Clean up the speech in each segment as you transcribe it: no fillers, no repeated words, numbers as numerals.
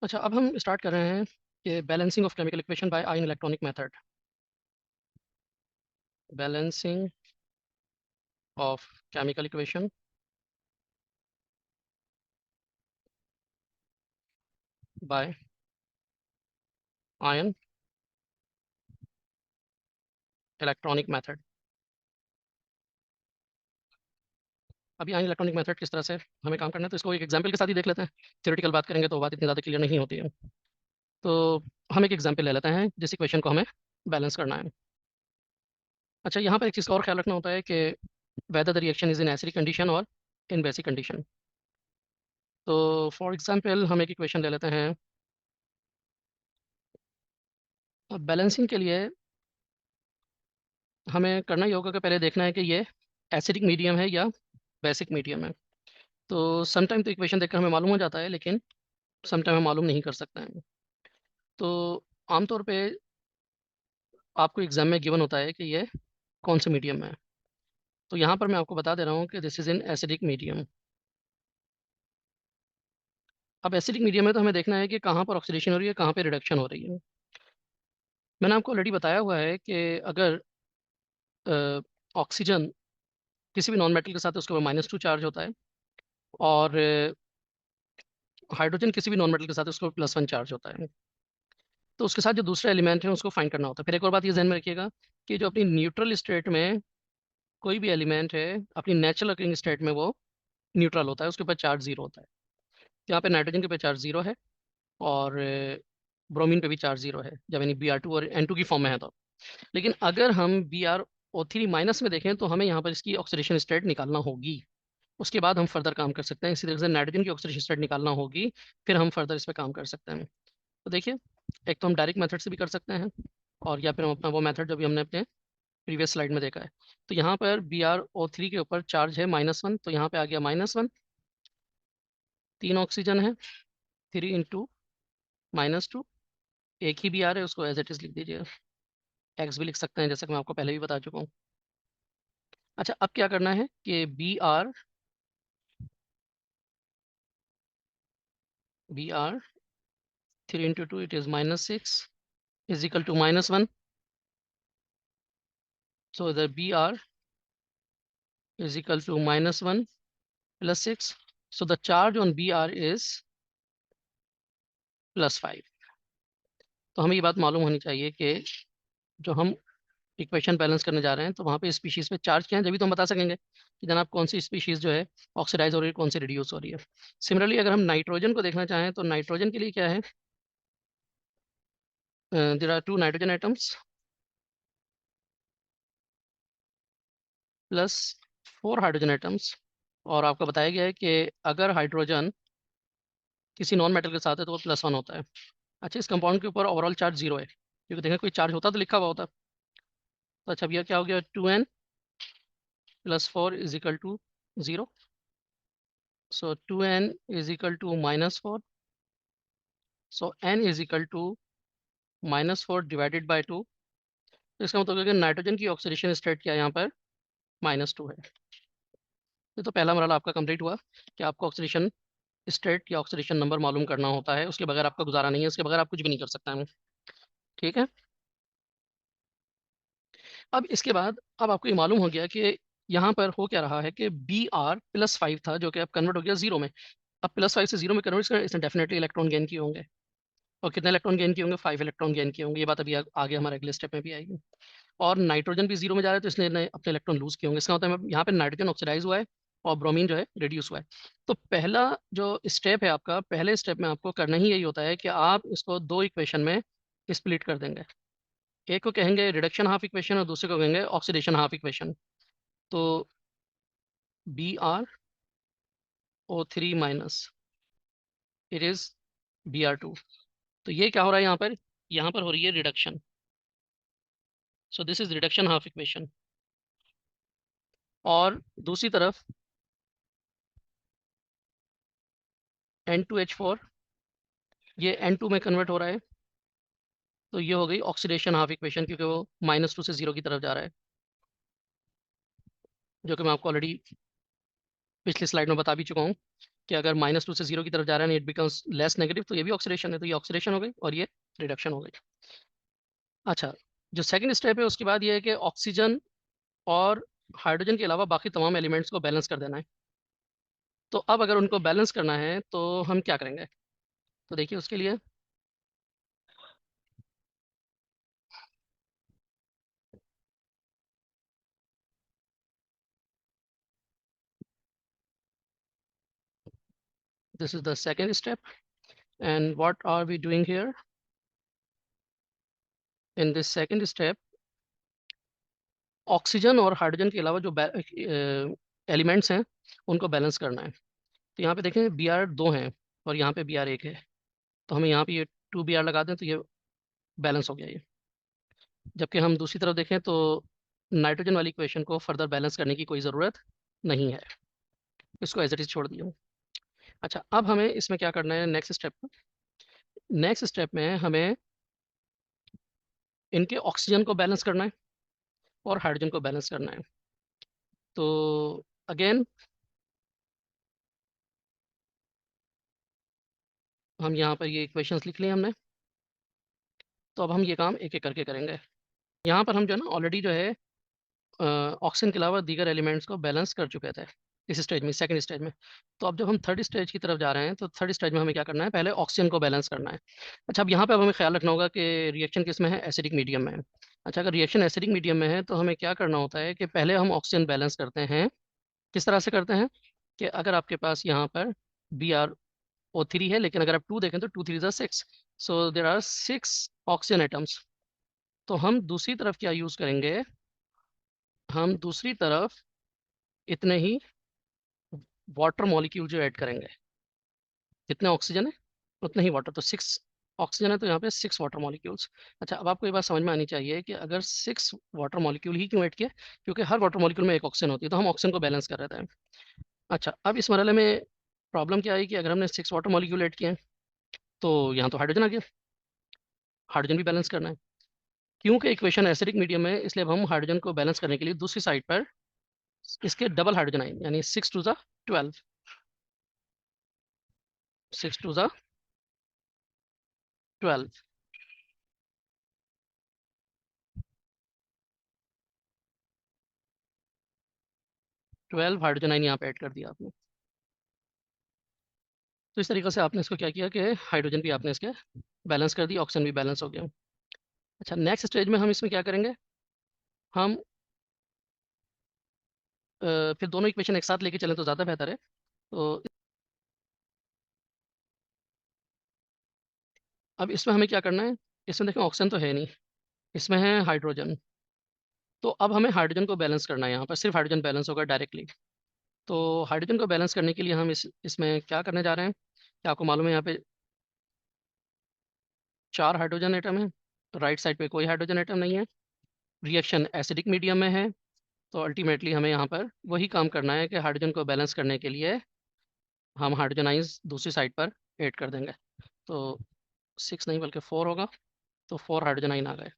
अच्छा, अब हम स्टार्ट कर रहे हैं कि balancing of chemical equation by ion electronic method. Balancing of chemical equation by ion electronic method. अभी आयन इलेक्ट्रॉनिक मेथड किस तरह से हमें काम करना है, तो इसको एक एग्जांपल के साथ ही देख लेते हैं। थ्योरेटिकल बात करेंगे तो बात इतनी ज़्यादा क्लियर नहीं होती है। तो हम एक एग्जांपल ले लेते हैं जिस इक्वेशन को हमें बैलेंस करना है। अच्छा, यहाँ पर एक चीज़ का और ख्याल रखना होता है कि whether the reaction is in acidic condition और इन बेसिक कंडीशन। तो फॉर एग्जांपल हम एक इक्वेशन ले लेते हैं। अब बैलेंसिंग के लिए हमें करना ही होगा कि पहले देखना है कि ये एसिडिक मीडियम है या बेसिक मीडियम है। तो समटाइम तो इक्वेशन देखकर हमें मालूम हो जाता है, लेकिन समटाइम हम मालूम नहीं कर सकते हैं। तो आमतौर पे आपको एग्जाम में गिवन होता है कि ये कौन से मीडियम है। तो यहाँ पर मैं आपको बता दे रहा हूँ कि this is in acidic medium. अब एसिडिक मीडियम में तो हमें देखना है कि कहाँ पर ऑक्सीडेशन हो रही है, कहाँ पर रिडक्शन हो रही है। मैंने आपको ऑलरेडी बताया हुआ है कि अगर ऑक्सीजन किसी भी नॉन मेटल के साथ, उसके ऊपर -2 चार्ज होता है, और हाइड्रोजन किसी भी नॉन मेटल के साथ उसको +1 चार्ज होता है। तो उसके साथ जो दूसरा एलिमेंट है उसको फाइंड करना होता है। फिर एक और बात ये ध्यान में रखिएगा कि जो अपनी न्यूट्रल स्टेट में कोई भी एलिमेंट है, अपनी नेचुरल अकरिंग स्टेट में वो न्यूट्रल होता है, उसके ऊपर चार्ज जीरो होता है। यहाँ पे नाइट्रोजन के ऊपर चार्ज जीरो है, और ब्रोमीन पे भी चार्ज जीरो है, जब यानी Br2 और N2 की फॉर्म में है तो। लेकिन अगर हम BrO3 माइनस में देखें तो हमें यहाँ पर इसकी ऑक्सीडेशन स्टेट निकालना होगी। उसके बाद हम फर्दर काम कर सकते हैं। इसी तरह से नाइट्रोजन की ऑक्सीडेशन स्टेट निकालना होगी, फिर हम फर्दर इस पर काम कर सकते हैं। तो देखिए, एक तो हम डायरेक्ट मेथड से भी कर सकते हैं, और या फिर हम अपना वो मेथड जो भी हमने अपने प्रीवियस स्लाइड में देखा है। तो यहाँ पर BrO3 के ऊपर चार्ज है -1, तो यहाँ पे आ गया -1। 3 ऑक्सीजन है, 3 × -2, एक ही Br है, उसको एज इट इज लिख दीजिए। एक्स भी लिख सकते हैं, जैसा कि मैं आपको पहले भी बता चुका हूँ। अच्छा, अब क्या करना है कि Br 3 × 2 it is -6 is equal to -1। So the Br is equal to -1 + 6. So the charge on Br is +5. तो हमें ये बात मालूम होनी चाहिए कि जो हम इक्वेशन बैलेंस करने जा रहे हैं, तो वहाँ पे स्पीशीज पे चार्ज क्या है, जब तो हम बता सकेंगे कि जनाब कौन सी स्पीशीज जो है ऑक्सीडाइज हो रही है, कौन सी रिड्यूस हो रही है। सिमिलरली अगर हम नाइट्रोजन को देखना चाहें तो नाइट्रोजन के लिए क्या है, there are 2 nitrogen atoms plus 4 hydrogen atoms, और आपको बताया गया है कि अगर हाइड्रोजन किसी नॉन मेटल के साथ है तो वो +1 होता है। अच्छा, इस कंपाउंड के ऊपर ओवरऑल चार्ज जीरो है, क्योंकि देखें कोई चार्ज होता तो लिखा हुआ होता। तो अच्छा, भैया क्या हो गया, 2n + 4 is equal to 0। So 2n is equal to -4। So n is equal to -4 divided by 2। तो इसका मतलब है कि नाइट्रोजन की ऑक्सीडेशन स्टेट क्या है यहाँ पर, -2 है। ये तो पहला मरहला आपका कंप्लीट हुआ कि आपको ऑक्सीडेशन स्टेट या ऑक्सीडेशन नंबर मालूम करना होता है। उसके बगैर आपका गुजारा नहीं है, उसके बगैर आप कुछ भी नहीं कर सकते हैं। ठीक है। अब इसके बाद अब आपको ये मालूम हो गया कि यहाँ पर हो क्या रहा है कि Br +5 था, जो कि अब कन्वर्ट हो गया जीरो में। अब +5 से जीरो में कन्वर्ट कर, इसने डेफिनेटली इलेक्ट्रॉन गेन किए होंगे। और कितने इलेक्ट्रॉन गेन किए होंगे, 5 इलेक्ट्रॉन गेन किए होंगे। ये बात अभी आगे हमारे अगले स्टेप में भी आएगी। और नाइट्रोजन भी जीरो में जा रहा है, तो इसने अपने इलेक्ट्रॉन लूज किए होंगे। इसका मतलब है यहाँ पे नाइट्रोजन ऑक्सीडाइज हुआ है और ब्रोमीन जो है रिड्यूस हुआ है। तो पहला जो स्टेप है आपका, पहले स्टेप में आपको करना ही यही होता है कि आप इसको दो इक्वेशन में स्प्लिट कर देंगे। एक को कहेंगे रिडक्शन हाफ इक्वेशन और दूसरे को कहेंगे ऑक्सीडेशन हाफ इक्वेशन। तो BrO3 minus it is Br2। तो ये क्या हो रहा है यहाँ पर हो रही है reduction. So this is reduction half equation. और दूसरी तरफ N2H4, ये N2 में कन्वर्ट हो रहा है। तो ये हो गई ऑक्सीडेशन हाफ इक्वेशन, क्योंकि वो -2 से 0 की तरफ जा रहा है, जो कि मैं आपको ऑलरेडी पिछली स्लाइड में बता भी चुका हूँ। कि अगर -2 से 0 की तरफ जा रहा है, इट बिकम्स लेस नेगेटिव, तो ये भी ऑक्सीडेशन है, तो ये ऑक्सीडेशन हो गई और ये रिडक्शन हो गई। अच्छा, जो सेकंड स्टेप है उसके बाद ये है कि ऑक्सीजन और हाइड्रोजन के अलावा बाकी तमाम एलिमेंट्स को बैलेंस कर देना है। तो अब अगर उनको बैलेंस करना है तो हम क्या करेंगे? तो देखिए उसके लिए this is the second step, and what are we doing here? In this second step, oxygen और हाइड्रोजन के अलावा जो एलिमेंट्स हैं उनको बैलेंस करना है। तो यहाँ पे देखें बी आर 2 हैं और यहाँ पे बी आर 1 है, तो हमें यहाँ पे ये 2 Br लगा दें तो ये बैलेंस हो गया ये। जबकि हम दूसरी तरफ देखें तो नाइट्रोजन वाली इक्वेशन को फर्दर बैलेंस करने की कोई ज़रूरत नहीं है, इसको एज इट इज़ छोड़ दिया। अच्छा, अब हमें इसमें क्या करना है नेक्स्ट स्टेप? नेक्स्ट स्टेप में हमें इनके ऑक्सीजन को बैलेंस करना है और हाइड्रोजन को बैलेंस करना है। तो अगेन हम यहाँ पर ये इक्वेशंस लिख लिए हमने, तो अब हम ये काम एक एक करके करेंगे। यहाँ पर हम जो है ना ऑलरेडी जो है ऑक्सीजन के अलावा दीगर एलिमेंट्स को बैलेंस कर चुके थे इस स्टेज में, सेकंड स्टेज में। तो अब जब हम थर्ड स्टेज की तरफ जा रहे हैं तो थर्ड स्टेज में हमें क्या करना है? पहले ऑक्सीजन को बैलेंस करना है। अच्छा, अब यहाँ पे अब हमें ख्याल रखना होगा कि रिएक्शन किस में है? एसिडिक मीडियम में है। अच्छा, अगर रिएक्शन एसिडिक मीडियम में है तो हमें क्या करना होता है कि पहले हम ऑक्सीजन बैलेंस करते हैं। किस तरह से करते हैं? कि अगर आपके पास यहाँ पर BrO3 है, लेकिन अगर आप 2 देखें तो 2 3 6, सो देर आर 6 ऑक्सीजन एटम्स। तो हम दूसरी तरफ क्या यूज़ करेंगे? हम दूसरी तरफ इतने ही वाटर मॉलिक्यूल जो ऐड करेंगे, जितने ऑक्सीजन है उतने ही वाटर, तो 6 ऑक्सीजन है तो यहाँ पे 6 वाटर मॉलिक्यूल्स। अच्छा, अब आपको ये बात समझ में आनी चाहिए कि अगर 6 वाटर मॉलिक्यूल ही क्यों ऐड किया? क्योंकि हर वाटर मॉलिक्यूल में एक ऑक्सीजन होती है, तो हम ऑक्सीजन को बैलेंस कर रहे थे। अच्छा, अब इस मरहले में प्रॉब्लम क्या आई कि अगर हमने 6 वाटर मॉलिक्यूल ऐड किए हैं तो यहाँ तो हाइड्रोजन आ गया, हाइड्रोजन भी बैलेंस करना है। क्योंकि इक्वेशन एसिडिक मीडियम में, इसलिए अब हम हाइड्रोजन को बैलेंस करने के लिए दूसरी साइड पर इसके डबल हाइड्रोजन आए, यानी 6 2 12, 6 2 12, 12 हाइड्रोजन आइन यहाँ पे ऐड कर दिया आपने। तो इस तरीके से आपने इसको क्या किया कि हाइड्रोजन भी आपने इसके बैलेंस कर दी, ऑक्सीजन भी बैलेंस हो गया। अच्छा, नेक्स्ट स्टेज में हम इसमें क्या करेंगे? हम फिर दोनों इक्वेशन एक साथ लेके चलें तो ज़्यादा बेहतर है। तो अब इसमें हमें क्या करना है? इसमें देखें ऑक्सीजन तो है नहीं, इसमें है हाइड्रोजन। तो अब हमें हाइड्रोजन को बैलेंस करना है, यहाँ पर सिर्फ हाइड्रोजन बैलेंस होगा डायरेक्टली। तो हाइड्रोजन को बैलेंस करने के लिए हम इसमें क्या करने जा रहे हैं? क्या आपको मालूम है यहाँ पे 4 हाइड्रोजन एटम है, तो राइट साइड पे कोई हाइड्रोजन एटम नहीं है। रिएक्शन एसिडिक मीडियम में है, तो अल्टीमेटली हमें यहाँ पर वही काम करना है कि हाइड्रोजन को बैलेंस करने के लिए हम हाइड्रोजन आइंस दूसरी साइड पर ऐड कर देंगे। तो 6 नहीं बल्कि 4 होगा, तो 4 हाइड्रोजन आइन आ गए।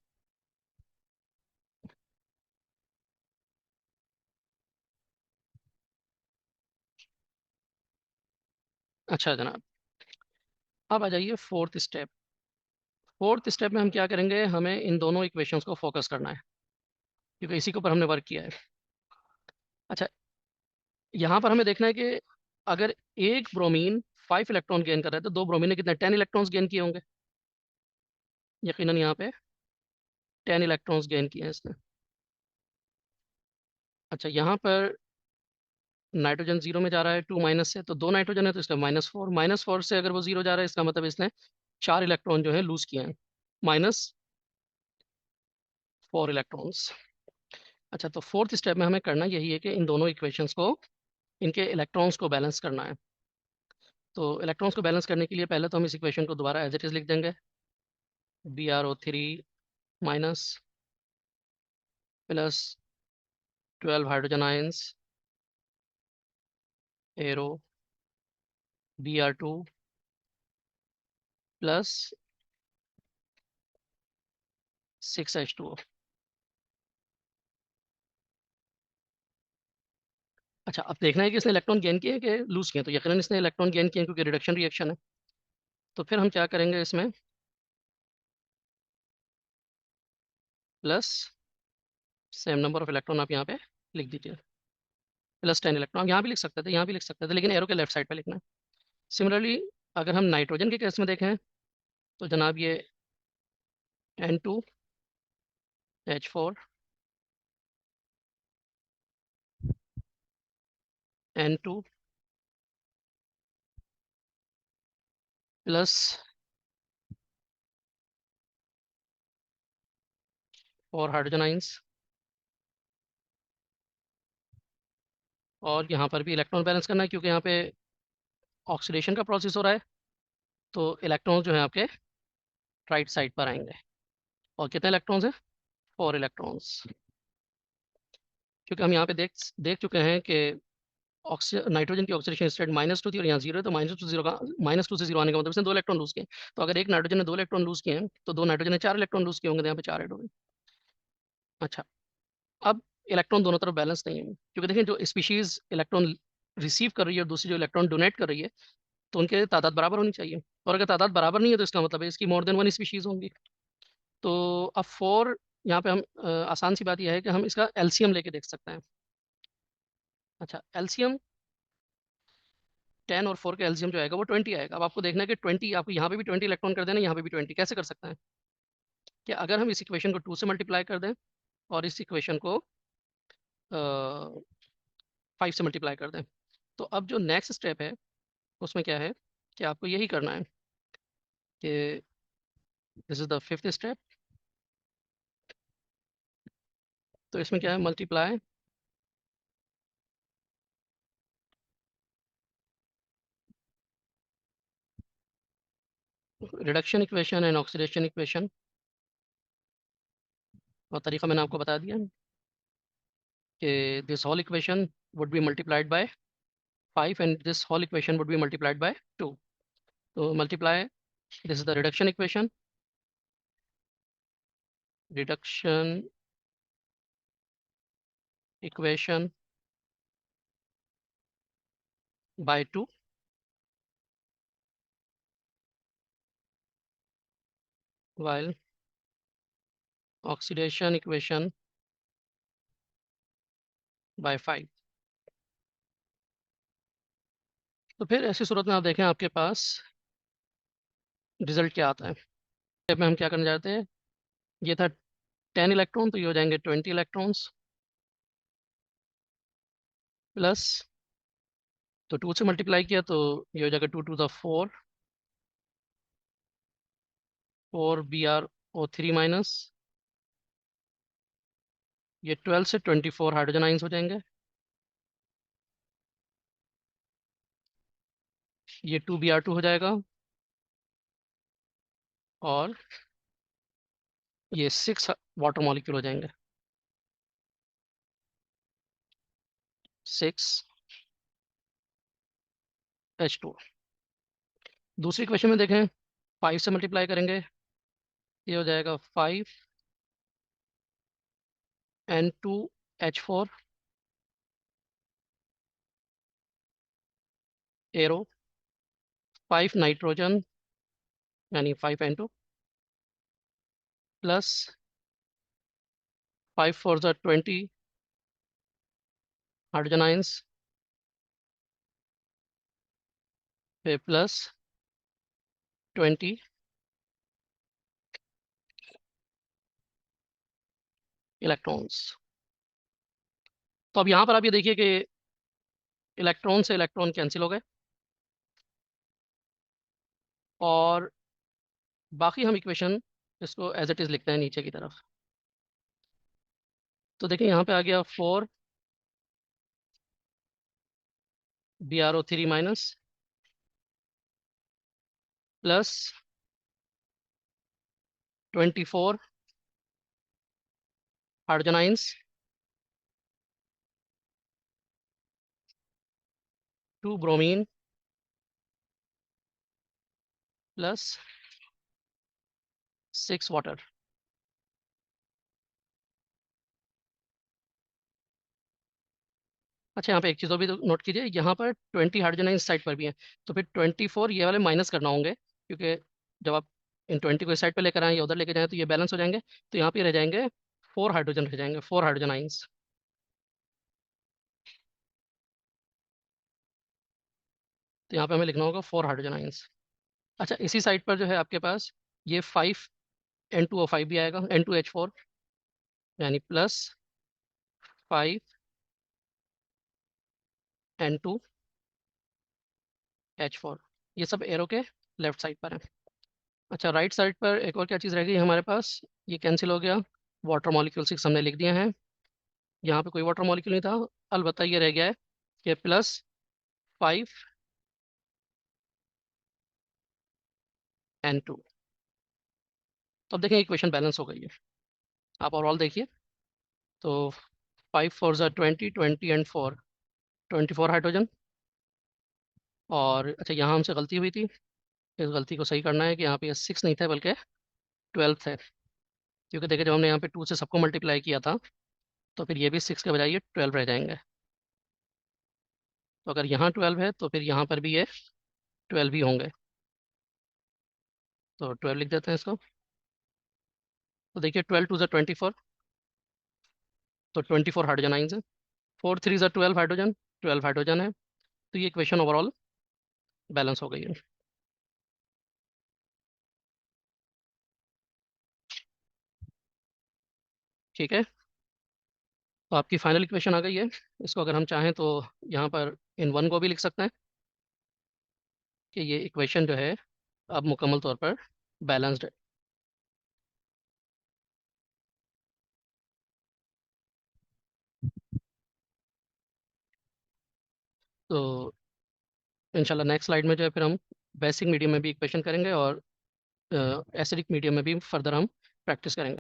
अच्छा जनाब, अब आ जाइए फोर्थ स्टेप। फोर्थ स्टेप में हम क्या करेंगे? हमें इन दोनों इक्वेशंस को फोकस करना है, क्योंकि इसी के ऊपर हमने वर्क किया है। अच्छा, यहाँ पर हमें देखना है कि अगर एक ब्रोमीन 5 इलेक्ट्रॉन गेन कर रहा है तो दो ब्रोमीन ने कितने 10 इलेक्ट्रॉन्स गेन किए होंगे? यकीनन यहाँ पे 10 इलेक्ट्रॉन्स गेन किए हैं इसने। अच्छा, यहाँ पर नाइट्रोजन जीरो में जा रहा है 2 माइनस से, तो दो नाइट्रोजन है तो इसका -4, -4 से अगर वो जीरो जा रहा है इसका मतलब इसने 4 इलेक्ट्रॉन जो है लूज किए हैं, -4 इलेक्ट्रॉन्स। अच्छा, तो फोर्थ स्टेप में हमें करना यही है कि इन दोनों इक्वेशंस को, इनके इलेक्ट्रॉन्स को बैलेंस करना है। तो इलेक्ट्रॉन्स को बैलेंस करने के लिए पहले तो हम इस इक्वेशन को दोबारा एज इट इज लिख देंगे। BrO3 minus plus 12 hydrogen ions arrow Br2 plus 6H2O। अच्छा, अब देखना है कि इसने इलेक्ट्रॉन गेन किए कि लूज किए, तो यकीनन इसने इलेक्ट्रॉन गेन किए क्योंकि रिडक्शन रिएक्शन है। तो फिर हम क्या करेंगे इसमें, plus same number of electron आप यहाँ पे लिख दीजिए, +10 इलेक्ट्रॉन। आप यहाँ भी लिख सकते थे, यहाँ भी लिख सकते थे, लेकिन एरो के लेफ्ट साइड पे लिखना है। सिमिलरली अगर हम नाइट्रोजन के केस में देखें तो जनाब ये N2H4 N2 plus 4 hydrogen ions, और यहाँ पर भी इलेक्ट्रॉन बैलेंस करना है क्योंकि यहाँ पे ऑक्सीडेशन का प्रोसेस हो रहा है, तो इलेक्ट्रॉन जो है आपके राइट साइड पर आएंगे। और कितने इलेक्ट्रॉन्स हैं, 4 इलेक्ट्रॉन्स। क्योंकि हम यहाँ पे देख देख चुके हैं कि नाइट्रोजन की ऑक्सीडेशन स्टेट -2 थी और यहाँ 0 है, तो -2 से 0 आने का मतलब इसने 2 इलेक्ट्रॉन लूज किए। तो अगर एक नाइट्रोजन ने 2 इलेक्ट्रॉन लूज किए हैं तो 2 नाइट्रोजन ने 4 इलेक्ट्रॉन लूज किए होंगे, तो यहाँ पे 4 ऐड हो गए। अच्छा, अब इलेक्ट्रॉन दोनों तरफ बैलेंस नहीं है, क्योंकि देखिए जो स्पीशीज इलेक्ट्रॉन रिसीव कर रही है और दूसरी जो इलेक्ट्रॉन डोनेट कर रही है, तो उनके तादाद बराबर होनी चाहिए। और अगर तादाद बराबर नहीं है तो इसका मतलब है इसकी मोर देन वन स्पीशीज होंगी। तो अब 4, यहाँ पे हम आसान सी बात यह है कि हम इसका एलसीएम लेके देख सकते हैं। अच्छा, एलसीएम 10 और 4 का एलसीएम जो आएगा वो 20 आएगा। अब आपको देखना है कि 20, आपको यहाँ पे भी 20 इलेक्ट्रॉन कर देना, यहाँ पे भी 20 कैसे कर सकते हैं, कि अगर हम इस इक्वेशन को 2 से मल्टीप्लाई कर दें और इस इक्वेशन को 5 से मल्टीप्लाई कर दें, तो अब जो नेक्स्ट स्टेप है उसमें क्या है कि आपको यही करना है कि this is the fifth step. तो इसमें क्या है, multiply reduction equation and oxidation equation, और तरीका मैंने आपको बता दिया कि this whole equation would be multiplied by 5 and this whole equation would be multiplied by 2। तो multiply, this is the reduction equation, reduction equation by 2, while oxidation equation by 5। तो फिर ऐसी सूरत में आप देखें आपके पास रिजल्ट क्या आता है। स्टेप में हम क्या करने जाते हैं, ये था 10 इलेक्ट्रॉन, तो ये हो जाएंगे 20 इलेक्ट्रॉन्स, प्लस, तो 2 से मल्टीप्लाई किया तो ये हो जाएगा 2 to the 4, 4 Br O3 minus, ये 12 से 24 हाइड्रोजन आइंस हो जाएंगे, ये 2 Br2 हो जाएगा, और ये 6 वाटर मॉलिक्यूल हो जाएंगे, 6H2। दूसरी क्वेश्चन में देखें, 5 से मल्टीप्लाई करेंगे, ये हो जाएगा 5N2H4 एरो, 5 नाइट्रोजन यानी 5N2, प्लस 5 फोर ज़ा 20 हाइड्रोजन आइंस, फिर प्लस 20 इलेक्ट्रॉन्स। तो अब यहाँ पर आप ये देखिए कि इलेक्ट्रॉन से इलेक्ट्रॉन कैंसिल हो गए, और बाकी हम इक्वेशन इसको एज इट इज़ लिखते हैं नीचे की तरफ। तो देखिए यहाँ पे आ गया 4 Br O3 minus, plus 24 hydrogen ions, 2 bromine, plus 6 water. अच्छा, यहाँ पे एक चीज़ और भी तो नोट कीजिए, यहाँ पर 20 हाइड्रोजन इस साइड पर भी है, तो फिर 24 ये वाले माइनस करना होंगे, क्योंकि जब आप इन 20 को इस साइड पे लेकर आए या उधर लेकर जाएं तो ये बैलेंस हो जाएंगे। तो यहाँ पे रह जाएंगे 4 हाइड्रोजन, रह जाएंगे 4 हाइड्रोजन आइंस। तो यहाँ पे हमें लिखना होगा 4 हाइड्रोजन आइंस। अच्छा, इसी साइड पर जो है आपके पास ये 5 N2O5 भी आएगा, N2H4, यानी +5 N2H4। ये सब एरो के लेफ्ट साइड पर है। अच्छा, राइट साइड पर एक और क्या चीज़ रह गई हमारे पास, ये कैंसिल हो गया, वाटर मॉलिक्यूल 6 हमने लिख दिए हैं, यहाँ पे कोई वाटर मॉलिक्यूल नहीं था, अलबत्ता ये रह गया है कि +5 N2। तो अब देखें इक्वेशन बैलेंस हो गई है। आप ओवरऑल देखिए, तो 5 4 ज़ा 20, 20 एंड 4, 24 हाइड्रोजन। और अच्छा, यहाँ हमसे गलती हुई थी, इस गलती को सही करना है कि यहाँ पे 6 नहीं था बल्कि 12 है, क्योंकि देखिए जब हमने यहाँ पे 2 से सबको मल्टीप्लाई किया था तो फिर ये भी 6 के बजाय ये 12 रह जाएंगे। तो अगर यहाँ 12 है तो फिर यहाँ पर भी ये 12 ही होंगे। तो 12 लिख देते हैं इसको। तो देखिए 12 2 ज़ा 24, तो 24 हाइड्रोजन आइंस है। 4 3 ज़ा 12 हाइड्रोजन, 12 हाइड्रोजन है। तो ये इक्वेशन ओवरऑल बैलेंस हो गई है। ठीक है, तो आपकी फाइनल इक्वेशन आ गई है। इसको अगर हम चाहें तो यहाँ पर इन वन को भी लिख सकते हैं कि ये इक्वेशन जो है अब मुकम्मल तौर पर बैलेंस्ड है। तो इंशाल्लाह नेक्स्ट स्लाइड में जो है फिर हम बेसिक मीडियम में भी इक्वेशन करेंगे और एसिडिक मीडियम में भी फर्दर हम प्रैक्टिस करेंगे।